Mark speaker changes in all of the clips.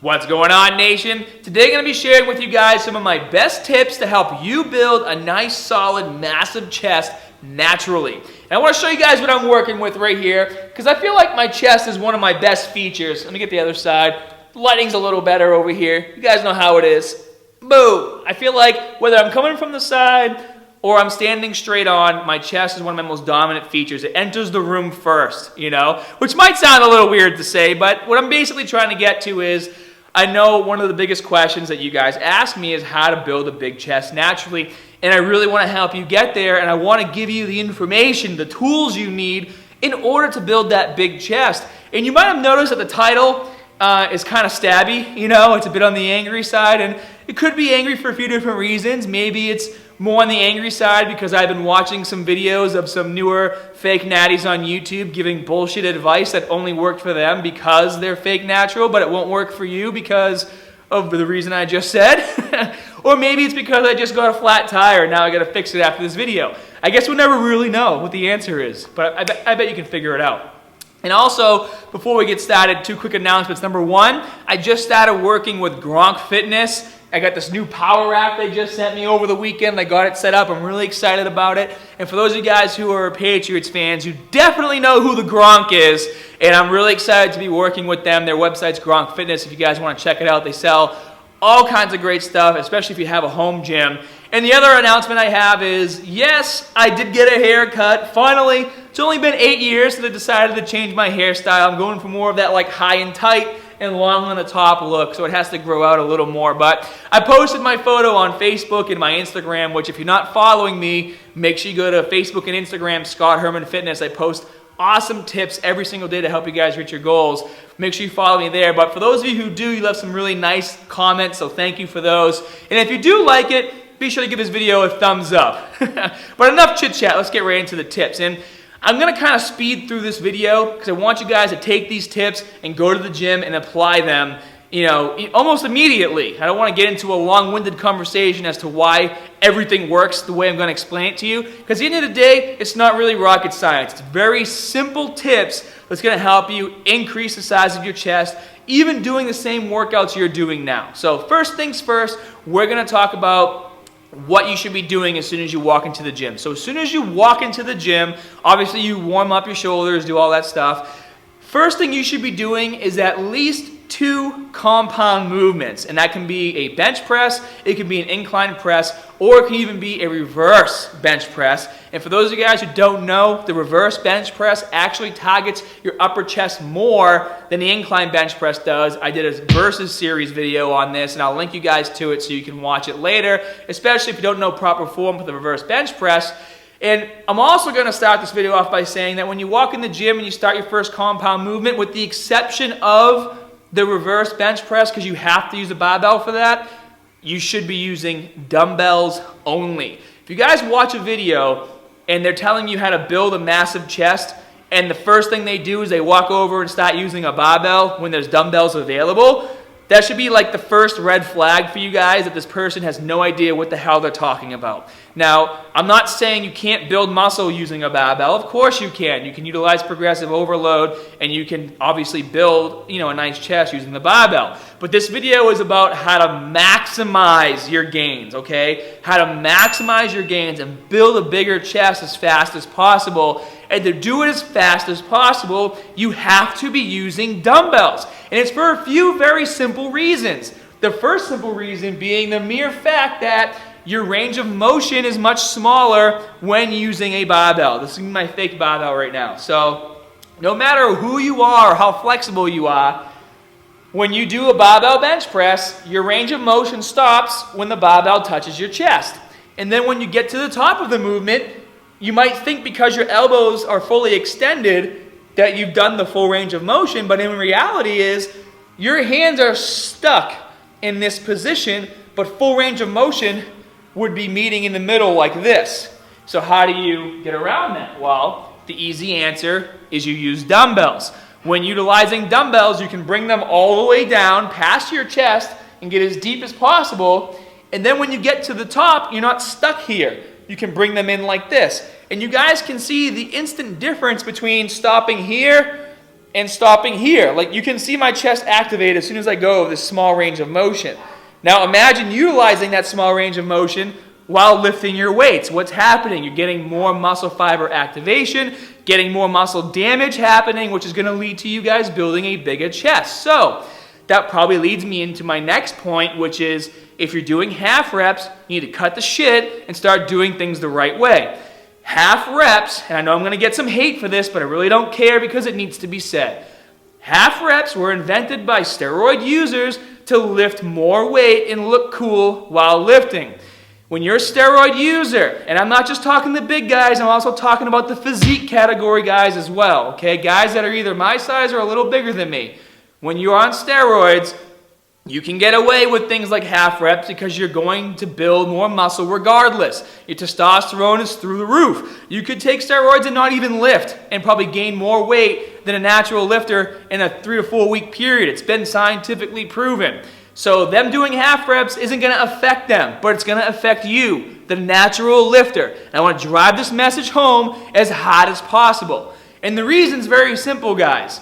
Speaker 1: What's going on, nation? Today I'm going to be sharing with you guys some of my best tips to help you build a nice, solid, massive chest naturally. And I want to show you guys what I'm working with right here because I feel like my chest is one of my best features. Let me get the other side. The lighting's a little better over here. You guys know how it is. Boom! I feel like whether I'm coming from the side or I'm standing straight on, my chest is one of my most dominant features. It enters the room first, you know, which might sound a little weird to say, but what I'm basically trying to get to is I know one of the biggest questions that you guys ask me is how to build a big chest naturally, and I really want to help you get there, and I want to give you the information, the tools you need in order to build that big chest. And you might have noticed that the title is kind of stabby, you know, it's a bit on the angry side, and it could be angry for a few different reasons. Maybe it's more on the angry side because I've been watching some videos of some newer fake natties on YouTube giving bullshit advice that only worked for them because they're fake natural, but it won't work for you because of the reason I just said. Or maybe it's because I just got a flat tire and now I got to fix it after this video. I guess we'll never really know what the answer is, but I bet you can figure it out. And also, before we get started, two quick announcements. Number one, I just started working with Gronk Fitness. I got this new power rack they just sent me over the weekend. I got it set up. I'm really excited about it. And for those of you guys who are Patriots fans, you definitely know who the Gronk is. And I'm really excited to be working with them. Their website's Gronk Fitness. If you guys want to check it out, they sell all kinds of great stuff, especially if you have a home gym. And the other announcement I have is, yes, I did get a haircut. Finally, it's only been 8 years since I decided to change my hairstyle. I'm going for more of that like high and tight and long on the top look, so it has to grow out a little more. But I posted my photo on Facebook and my Instagram, which if you're not following me, make sure you go to Facebook and Instagram, Scott Herman Fitness. I post awesome tips every single day to help you guys reach your goals. Make sure you follow me there. But for those of you who do, you left some really nice comments, so thank you for those. And if you do like it, be sure to give this video a thumbs up. But enough chit chat, let's get right into the tips. And I'm going to kind of speed through this video because I want you guys to take these tips and go to the gym and apply them, you know, almost immediately. I don't want to get into a long-winded conversation as to why everything works the way I'm going to explain it to you, because at the end of the day, it's not really rocket science. It's very simple tips that's going to help you increase the size of your chest, even doing the same workouts you're doing now. So first things first, we're going to talk about what you should be doing as soon as you walk into the gym. So as soon as you walk into the gym, obviously you warm up your shoulders, do all that stuff. First thing you should be doing is at least 2 compound movements, and that can be a bench press, it can be an incline press, or it can even be a reverse bench press. And for those of you guys who don't know, the reverse bench press actually targets your upper chest more than the incline bench press does. I did a versus series video on this, and I'll link you guys to it so you can watch it later, especially if you don't know proper form for the reverse bench press. And I'm also going to start this video off by saying that when you walk in the gym and you start your first compound movement, with the exception of the reverse bench press, because you have to use a barbell for that, you should be using dumbbells only. If you guys watch a video and they're telling you how to build a massive chest, and the first thing they do is they walk over and start using a barbell when there's dumbbells available, that should be like the first red flag for you guys that this person has no idea what the hell they're talking about. Now, I'm not saying you can't build muscle using a barbell. Of course you can. You can utilize progressive overload, and you can obviously build, you know, a nice chest using the barbell. But this video is about how to maximize your gains, okay? How to maximize your gains and build a bigger chest as fast as possible. And to do it as fast as possible, you have to be using dumbbells. And it's for a few very simple reasons. The first simple reason being the mere fact that your range of motion is much smaller when using a barbell. This is my fake barbell right now. So no matter who you are or how flexible you are, when you do a barbell bench press, your range of motion stops when the barbell touches your chest. And then when you get to the top of the movement, you might think because your elbows are fully extended that you've done the full range of motion, but in reality is your hands are stuck in this position, but full range of motion would be meeting in the middle like this. So how do you get around that? Well, the easy answer is you use dumbbells. When utilizing dumbbells, you can bring them all the way down past your chest and get as deep as possible. And then when you get to the top, you're not stuck here. You can bring them in like this. And you guys can see the instant difference between stopping here and stopping here. Like you can see my chest activate as soon as I go this small range of motion. Now imagine utilizing that small range of motion while lifting your weights. What's happening? You're getting more muscle fiber activation, getting more muscle damage happening, which is going to lead to you guys building a bigger chest. So that probably leads me into my next point, which is if you're doing half reps, you need to cut the shit and start doing things the right way. Half reps, and I know I'm going to get some hate for this, but I really don't care because it needs to be said. Half reps were invented by steroid users to lift more weight and look cool while lifting. When you're a steroid user, and I'm not just talking the big guys, I'm also talking about the physique category guys as well, okay? Guys that are either my size or a little bigger than me. When you're on steroids, you can get away with things like half reps because you're going to build more muscle regardless. Your testosterone is through the roof. You could take steroids and not even lift and probably gain more weight than a natural lifter in a 3 to 4 week period. It's been scientifically proven. So them doing half reps isn't going to affect them, but it's going to affect you, the natural lifter. And I want to drive this message home as hard as possible. And the reason's very simple, guys.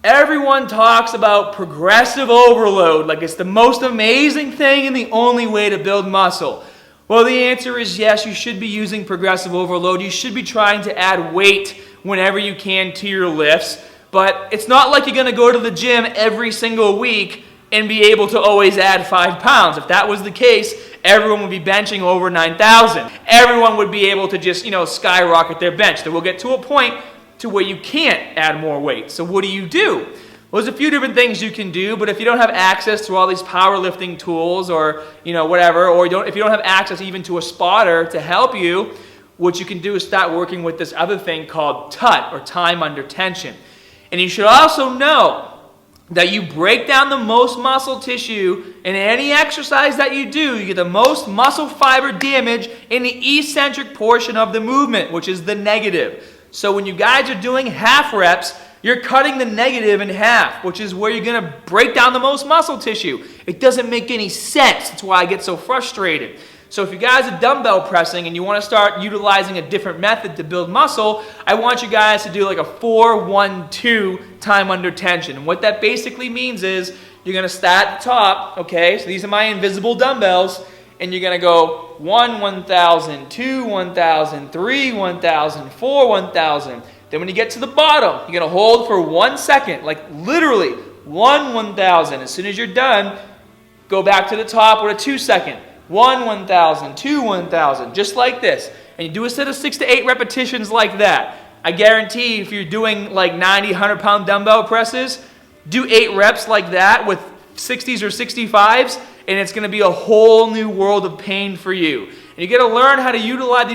Speaker 1: Everyone talks about progressive overload like it's the most amazing thing and the only way to build muscle. Well, the answer is yes, you should be using progressive overload. You should be trying to add weight whenever you can to your lifts. But it's not like you're going to go to the gym every single week and be able to always add 5 pounds. If that was the case, everyone would be benching over 9,000. Everyone would be able to just, skyrocket their bench. Then we'll get to a point to where you can't add more weight. So what do? Well, there's a few different things you can do, but if you don't have access to all these powerlifting tools or, whatever, or if you don't have access even to a spotter to help you, what you can do is start working with this other thing called TUT, or time under tension. And you should also know that you break down the most muscle tissue in any exercise that you do. You get the most muscle fiber damage in the eccentric portion of the movement, which is the negative. So when you guys are doing half reps, you're cutting the negative in half, which is where you're going to break down the most muscle tissue. It doesn't make any sense. That's why I get so frustrated. So if you guys are dumbbell pressing and you want to start utilizing a different method to build muscle, I want you guys to do like a 4-1-2 time under tension. And what that basically means is you're going to start at the top, okay? So these are my invisible dumbbells. And you're going to go 1, 1,000, 2, 1,000, 3, 1,000, 4, 1,000. Then when you get to the bottom, you're going to hold for 1 second, like literally 1,000. As soon as you're done, go back to the top with a 2 second. 1,000, 2, 1,000, just like this. And you do a set of 6 to 8 repetitions like that. I guarantee if you're doing like 90, 100-pound dumbbell presses, do 8 reps like that with 60s or 65s, and it's going to be a whole new world of pain for you. And you got to learn how to utilize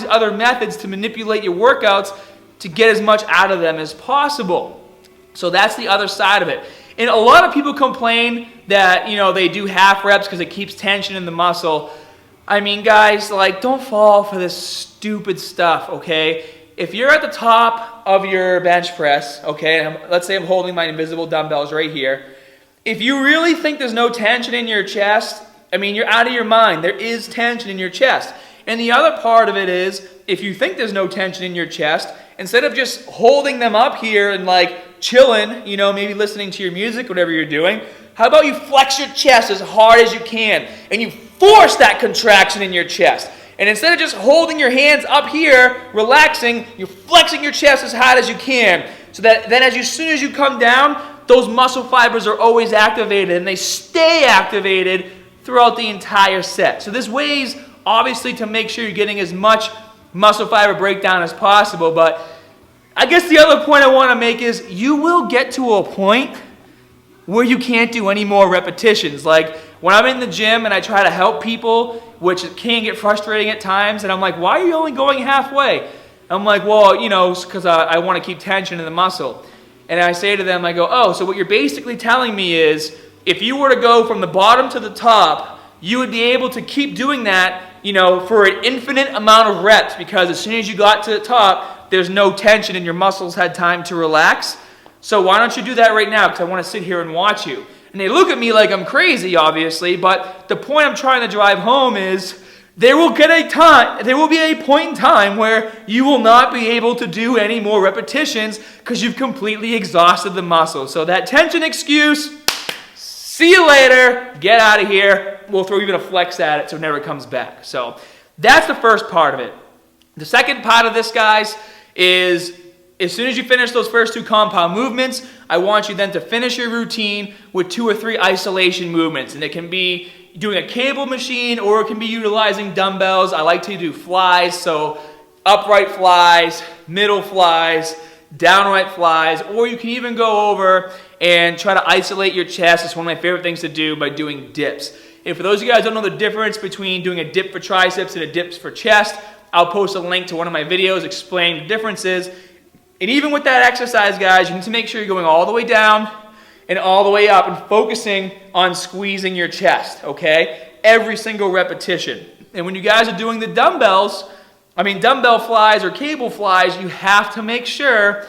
Speaker 1: these other methods to manipulate your workouts to get as much out of them as possible. So that's the other side of it. And a lot of people complain that, they do half reps because it keeps tension in the muscle. I mean, guys, don't fall for this stupid stuff, okay? If you're at the top of your bench press, okay, let's say I'm holding my invisible dumbbells right here. If you really think there's no tension in your chest, you're out of your mind. There is tension in your chest. And the other part of it is, if you think there's no tension in your chest, instead of just holding them up here and chilling, maybe listening to your music, whatever you're doing, how about you flex your chest as hard as you can and you force that contraction in your chest. And instead of just holding your hands up here, relaxing, you're flexing your chest as hard as you can. So that then as soon as you come down, those muscle fibers are always activated and they stay activated throughout the entire set. So there's ways, obviously, to make sure you're getting as much muscle fiber breakdown as possible. But I guess the other point I want to make is you will get to a point where you can't do any more repetitions. Like when I'm in the gym and I try to help people, which can get frustrating at times, and I'm like, why are you only going halfway? I'm like, well, because I want to keep tension in the muscle. And I say to them, I go, oh, so what you're basically telling me is if you were to go from the bottom to the top, you would be able to keep doing that, for an infinite amount of reps, because as soon as you got to the top, there's no tension and your muscles had time to relax. So why don't you do that right now? Because I want to sit here and watch you. And they look at me like I'm crazy, obviously, but the point I'm trying to drive home is there will be a point in time where you will not be able to do any more repetitions because you've completely exhausted the muscle. So that tension excuse, see you later, get out of here. We'll throw even a flex at it so it never comes back. So that's the first part of it. The second part of this, guys, is as soon as you finish those first 2 compound movements, I want you then to finish your routine with 2 or 3 isolation movements. And it can be doing a cable machine or it can be utilizing dumbbells. I like to do flies, so upright flies, middle flies, downright flies, or you can even go over and try to isolate your chest. It's one of my favorite things to do by doing dips. And for those of you guys who don't know the difference between doing a dip for triceps and a dip for chest, I'll post a link to one of my videos explaining the differences. And even with that exercise, guys, you need to make sure you're going all the way down and all the way up and focusing on squeezing your chest, okay? Every single repetition. And when you guys are doing the dumbbell flies or cable flies, you have to make sure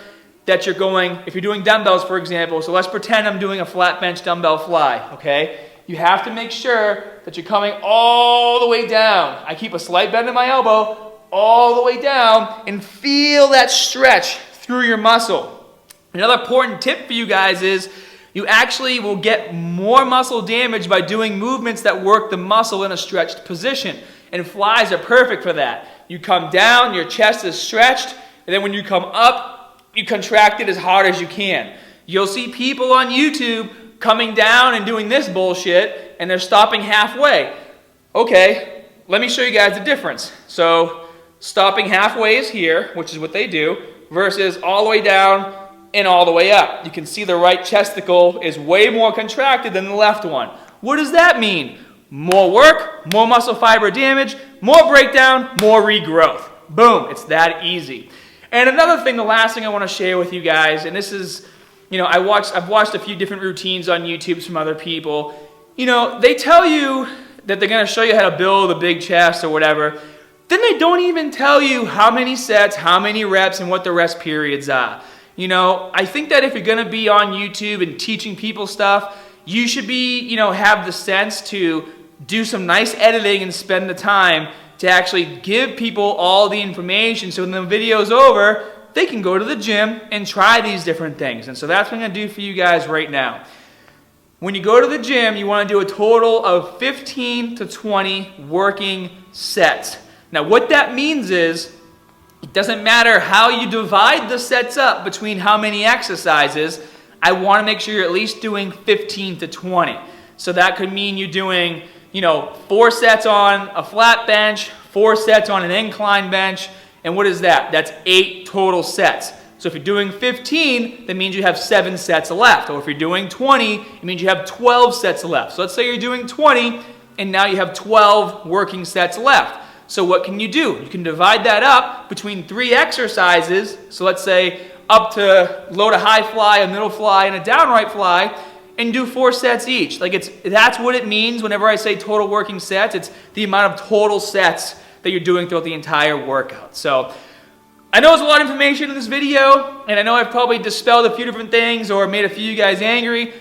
Speaker 1: that you're going, if you're doing dumbbells, for example, so let's pretend I'm doing a flat bench dumbbell fly, okay? You have to make sure that you're coming all the way down. I keep a slight bend in my elbow, all the way down, and feel that stretch through your muscle. Another important tip for you guys is you actually will get more muscle damage by doing movements that work the muscle in a stretched position. And flies are perfect for that. You come down, your chest is stretched, and then when you come up, you contract it as hard as you can. You'll see people on YouTube coming down and doing this bullshit, and they're stopping halfway. Okay, let me show you guys the difference. So, stopping halfway is here, which is what they do, versus all the way down and all the way up. You can see the right chesticle is way more contracted than the left one. What does that mean? More work, more muscle fiber damage, more breakdown, more regrowth. Boom, it's that easy. And another thing, the last thing I want to share with you guys, and this is, I've watched a few different routines on YouTube from other people. They tell you that they're going to show you how to build a big chest or whatever. Then they don't even tell you how many sets, how many reps, and what the rest periods are. I think that if you're going to be on YouTube and teaching people stuff, you should be, have the sense to do some nice editing and spend the time to actually give people all the information so when the video's over, they can go to the gym and try these different things. And so that's what I'm going to do for you guys right now. When you go to the gym, you want to do a total of 15 to 20 working sets. Now what that means is, it doesn't matter how you divide the sets up between how many exercises, I want to make sure you're at least doing 15 to 20. So that could mean you're doing, 4 sets on a flat bench, 4 sets on an incline bench, and what is that? That's 8 total sets. So if you're doing 15, that means you have 7 sets left. Or if you're doing 20, it means you have 12 sets left. So let's say you're doing 20, and now you have 12 working sets left. So what can you do? You can divide that up between 3 exercises. So let's say up to low to high fly, a middle fly, and a downright fly, and do 4 sets each. That's what it means whenever I say total working sets. It's the amount of total sets that you're doing throughout the entire workout. So I know there's a lot of information in this video, and I know I've probably dispelled a few different things or made a few of you guys angry.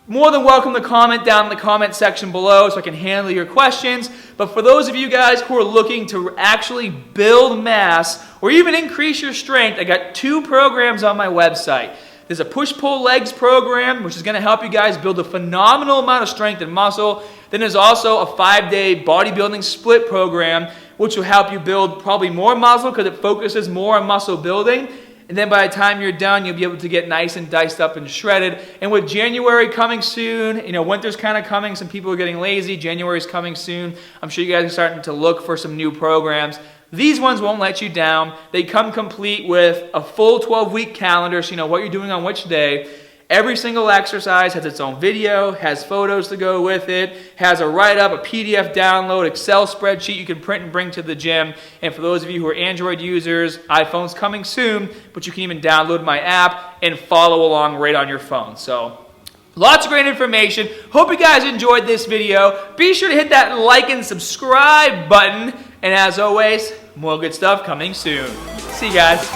Speaker 1: More than welcome to comment down in the comment section below so I can handle your questions. But for those of you guys who are looking to actually build mass or even increase your strength, I got 2 programs on my website. There's a push-pull legs program, which is going to help you guys build a phenomenal amount of strength and muscle. Then there's also a 5-day bodybuilding split program, which will help you build probably more muscle because it focuses more on muscle building. And then by the time you're done, you'll be able to get nice and diced up and shredded. And with January coming soon, winter's kind of coming. Some people are getting lazy. January's coming soon. I'm sure you guys are starting to look for some new programs. These ones won't let you down. They come complete with a full 12-week calendar, so you know what you're doing on which day. Every single exercise has its own video, has photos to go with it, has a write-up, a PDF download, Excel spreadsheet you can print and bring to the gym. And for those of you who are Android users, iPhone's coming soon, but you can even download my app and follow along right on your phone. So lots of great information. Hope you guys enjoyed this video. Be sure to hit that like and subscribe button. And as always, more good stuff coming soon. See you guys.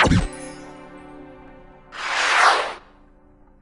Speaker 2: Bye.